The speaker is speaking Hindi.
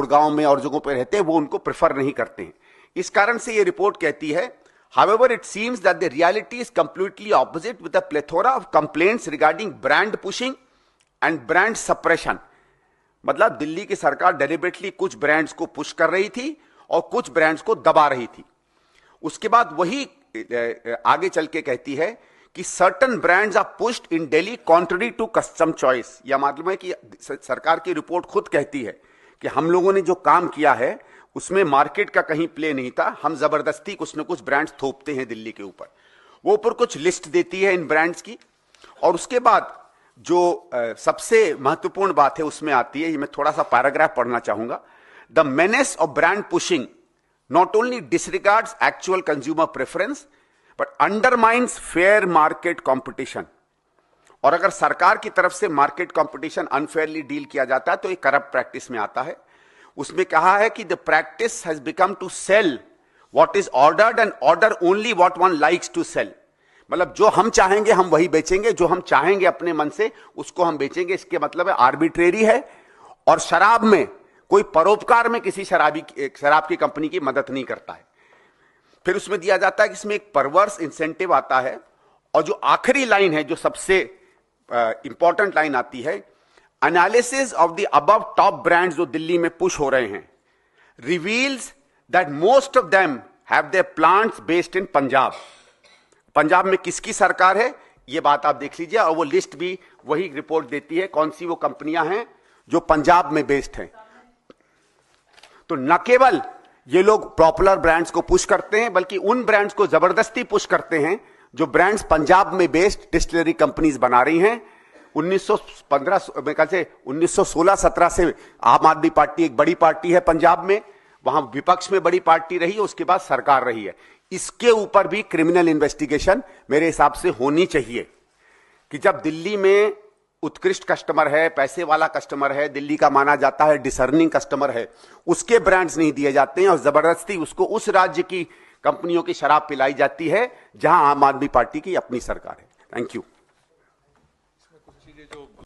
गुड़गांव में और जगहों पर रहते हैं वो उनको प्रेफर नहीं करते हैं। इस कारण से ये रिपोर्ट कहती है, however it seems that the reality is completely opposite with a plethora of complaints regarding brand pushing and brand suppression। मतलब दिल्ली की सरकार डेलिबरेटली कुछ ब्रांड्स को पुश कर रही थी और कुछ ब्रांड्स को दबा रही थी। उसके बाद वही आगे चल के कहती है कि certain brands are pushed in Delhi contrary to custom choice. यह मालूम है कि सरकार की रिपोर्ट खुद कहती है कि हम लोगों ने जो काम किया है उसमें मार्केट का कहीं प्ले नहीं था, हम जबरदस्ती कुछ न कुछ ब्रांड्स थोपते हैं दिल्ली के ऊपर। वो ऊपर कुछ लिस्ट देती है इन ब्रांड्स की, और उसके बाद जो सबसे महत्वपूर्ण बात है उसमें आती है, ये मैं थोड़ा सा पैराग्राफ पढ़ना चाहूंगा। The menace of brand pushing not only डिसरिगार्ड्स actual consumer preference but undermines fair market competition. और अगर सरकार की तरफ से मार्केट कॉम्पिटिशन अनफेयरली डील किया जाता है तो ये करप्ट प्रैक्टिस में आता है। उसमें कहा है कि the practice has become to sell what is ordered and order only what one likes to sell. मतलब जो हम चाहेंगे हम वही बेचेंगे, जो हम चाहेंगे अपने मन से उसको हम बेचेंगे। इसके मतलब है आर्बिट्रेरी है, और शराब में कोई परोपकार में किसी शराब की कंपनी की मदद नहीं करता है। फिर उसमें दिया जाता है कि इसमें एक परवर्स इंसेंटिव आता है, और जो आखिरी लाइन है जो सबसे इंपॉर्टेंट लाइन आती है, analysis of the above top brands जो दिल्ली में पुश हो रहे हैं reveals that most of them have their plants based in Punjab. Punjab में किसकी सरकार है ये बात आप देख लीजिए, और वो लिस्ट भी वही रिपोर्ट देती है कौन सी वो कंपनियां हैं जो पंजाब में बेस्ड हैं। तो न केवल ये लोग पॉपुलर ब्रांड्स को पुश करते हैं बल्कि उन ब्रांड्स को जबरदस्ती पुश करते हैं जो ब्रांड्स पंजाब में बेस्ड डिस्टिलरी कंपनीज बना रही हैं। 1916-17 से आम आदमी पार्टी एक बड़ी पार्टी है पंजाब में, वहां विपक्ष में बड़ी पार्टी रही है, उसके बाद सरकार रही है। इसके ऊपर भी क्रिमिनल इन्वेस्टिगेशन मेरे हिसाब से होनी चाहिए कि जब दिल्ली में उत्कृष्ट कस्टमर है, पैसे वाला कस्टमर है, दिल्ली का माना जाता है डिसर्निंग कस्टमर है, उसके ब्रांड्स नहीं दिए जाते हैं और जबरदस्ती उसको उस राज्य की कंपनियों की शराब पिलाई जाती है जहां आम आदमी पार्टी की अपनी सरकार है। Thank you.